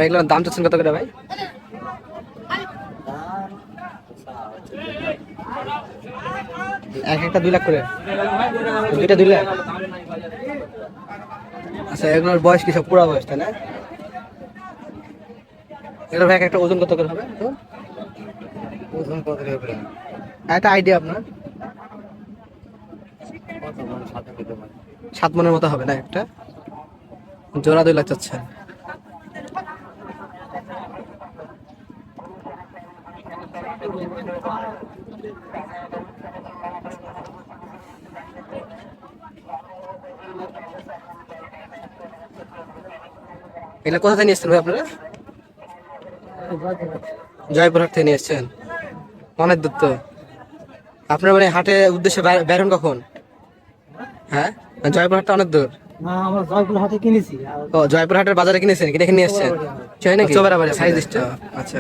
এগুলোর দাম চাচ্ছেন কত করে ভাই? এক একটা 2 লাখ করে, দুইটা 2 লাখ। আচ্ছা, এগুলোর বয়স কি সব পুরা বয়স তাই না? এগুলোর ভাই একটা ওজন কত করে হবে? ওজন কত হবে? একটা আইডিয়া আপনার? 7 মনের মতো হবে না একটা? জোড়া 2 লাখ চাচ্ছেন। এগুলো কোথা থেকে নিয়ে এসছেন ভাই আপনারা? জয়পুরহাট থেকে নিয়ে এসছেন? অনেক দূর তো। আপনার মানে হাটে উদ্দেশ্যে বের হন কখন? হ্যাঁ, জয়পুরহাটটা অনেক দূর। না, আমরা জয়পুর হাটে কিনেছি। ও, জয়পুরহাটের বাজারে কিনেছেন, কিনে নিয়ে এসছেন? চাই নাকি চোবারাবাড়ি সাইজ দিচ্ছ? আচ্ছা,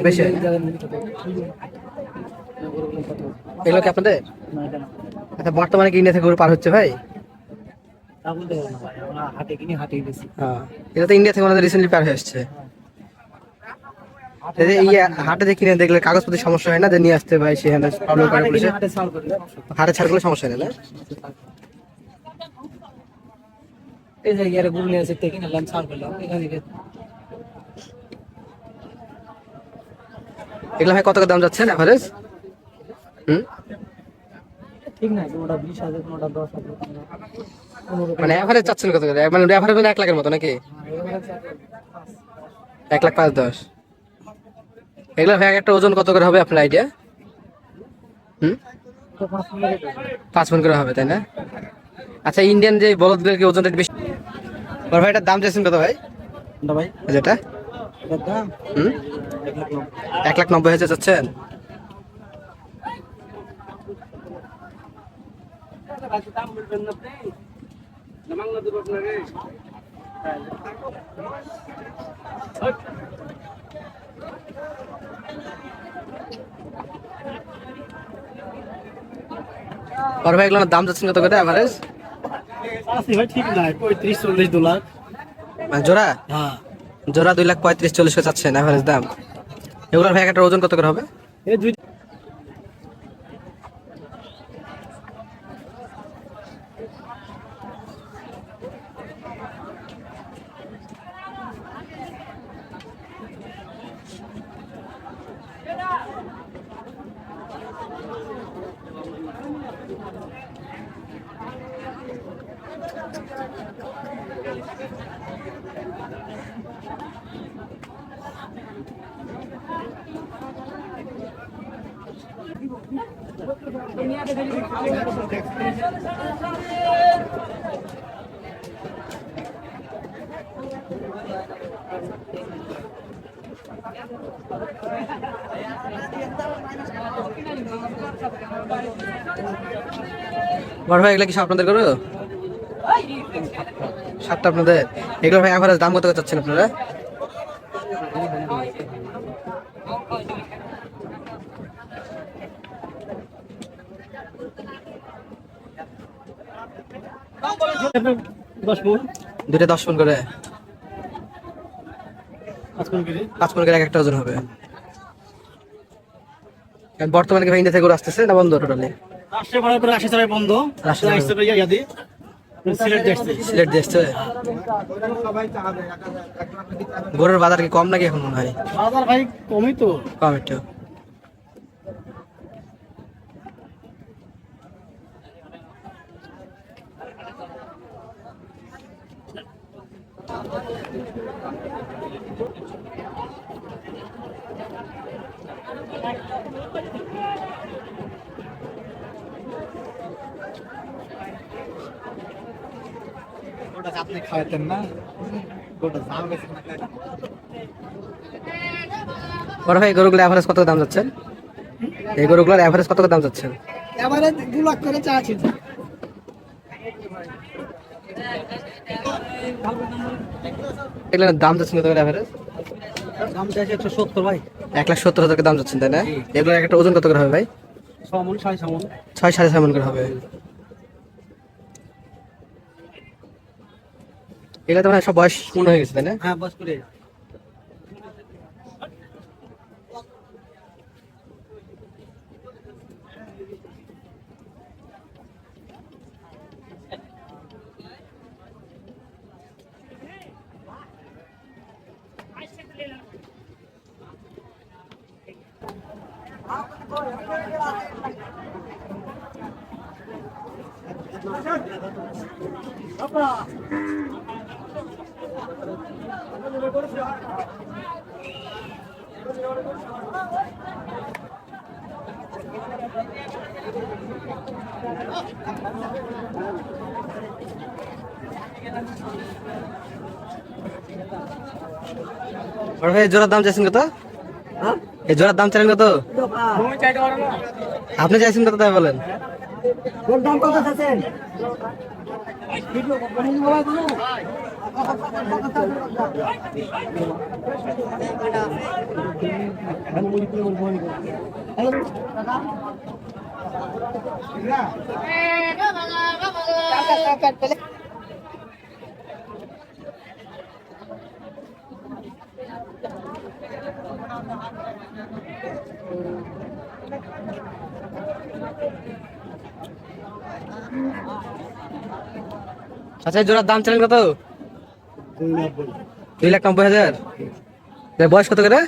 বেশি এগুলো কি আপনাদের? আচ্ছা, বর্তমানে কি ইন্ডিয়া থেকে গরু পার হচ্ছে ভাই? হাটে কিনে হাটেই বেশি। হ্যাঁ, এটা তো ইন্ডিয়া থেকে আমাদের রিসেন্টলি পার হয়ে আসছে। হাটে যে কিনে দেখলে কাগজপত্রের সমস্যা হয় না, যে নিয়ে আসতে ভাই সেখানে প্রবলেম করে পুলিশে? হাটে ছাড় করলে সমস্যা হয় না? এই জায়গায় গরু নিয়ে এসে থেকে নিলাম, ছাড় করলাম এখানে। এগুলো ভাই কত করে দাম যাচ্ছে এভারেজ? ঠিক না, কোনটা 20,000, কোনটা 10,000, মানে এভারেজ চাচ্ছেন কত করে? মানে এভারেজ মানে 1 লাখের মতো নাকি? 1,05,10,000। এগুলো ভাই একটা ওজন কত করে হবে আপনার আইডিয়া? 5 মণ করে হবে তাই না? আচ্ছা, ইন্ডিয়ান যে বলদগুলোর কি ওজনটা বেশি? আর ভাই এটার দাম চাইছেন কত ভাই? ভাই যেটা দাম 1,90,000 চাচ্ছেন? আর ভাই এগুলোর দাম যাচ্ছেন কত করে এভারেজ? ভাই ঠিক নাই, 35-40 ডলার মানে জোড়া? হ্যাঁ, জোড়া 2,35,40 করে চাচ্ছেন এভারেজ দাম। এগুলোর ভাই একটা ওজন কত করে হবে? এই দুই বড় ভাই এগুলো কি সব আপনাদের করো? 7টা আপনাদের? এগুলো ভাই এভারেজ দাম কত করে চাচ্ছেন আপনারা? দুইটা 10 মণ করে? 5 মণ করে এক একটা ওজন হবে। বর্তমানে কি ভাই ইন্ডিয়া থেকে গরু আসতেছে না বন্ধ টোটালি? বন্ধ। সিলেট দেখছে। গরুর বাজার কি কম নাকি এখন মনে হয়? বাজার ভাই কমই তো। কম একটু। আপনি খাওয়াতেন না, বড় ভাই গরুগুলো এভারেজ কত দাম যাচ্ছেন? এই গরুগুলোর এভারেজ কত দাম যাচ্ছেন? এবারে 2 লাখ করে চাচ্ছি। এগুলোর দাম যাচ্ছেন কত করে এভারেজ? দাম চাইছে 170 ভাই। 1,70,000 দাম যাচ্ছেন তাই না? এগুলোর একটা ওজন কত করে হবে ভাই? 6 মণ 6.5 মণ। 6-6.5 মণ করে হবে। এগুলো তো মানে সব বয়স পূর্ণ হয়ে গেছে তাই না? হ্যাঁ বস করে বড় ভাই এই জোড়ার দাম চাইছেন কত? এই জোড়ার দাম চাইলেন কত? আপনি চাইছেন কত তাই বলেন? দাম কত আছেন আচ্ছা এই জোড়ার দাম চাইলেন কত? 2,90,000। এর বয়স কত করে?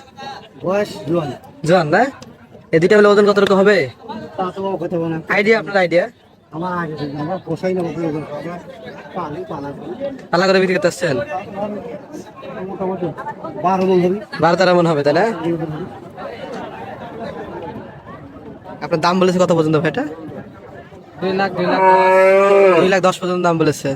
বয়স জোয়ান জোয়ান না? এই দুইটা মিলে ওজন কতটুকু হবে? তা তো কথা বলা আইডিয়া, আপনার আইডিয়া? আমার আগে আমার পোষাই না পানি পালা পালা করে বিক্রি করতে আসছেন? মোটামুটি 12 মন ধরি 12-13 মন হবে তাই না? আপনার দাম বলেছে কত পর্যন্ত ভাই এটা? 2 লাখ 2,10,000 পর্যন্ত দাম বলেছে।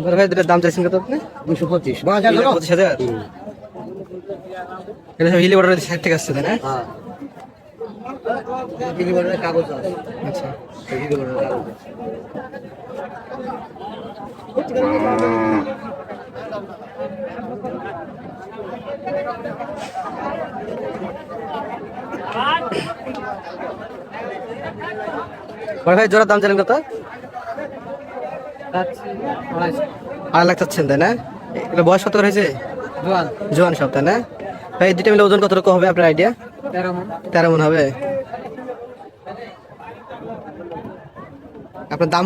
বড় ভাই দুটার দাম চাইছেন কত আপনি? 225 25,000। এটা সব হিলি বর্ডারের সাইড থেকে আসছে তাই না? হ্যাঁ বিলি বড় কাগজ আছে আচ্ছা। বিলি বড় কাগজ বড় ভাই জোড়ার দাম চাইলেন কত? 2.5 লাখ চাচ্ছেন তাই না? এটা বয়স কত করে হয়েছে? জোয়ান জোয়ান সব তাই না? ভাই এই দুইটা মিলে ওজন কতটুকু হবে আপনার আইডিয়া? 13 মন 13 মন হবে। আপনার দাম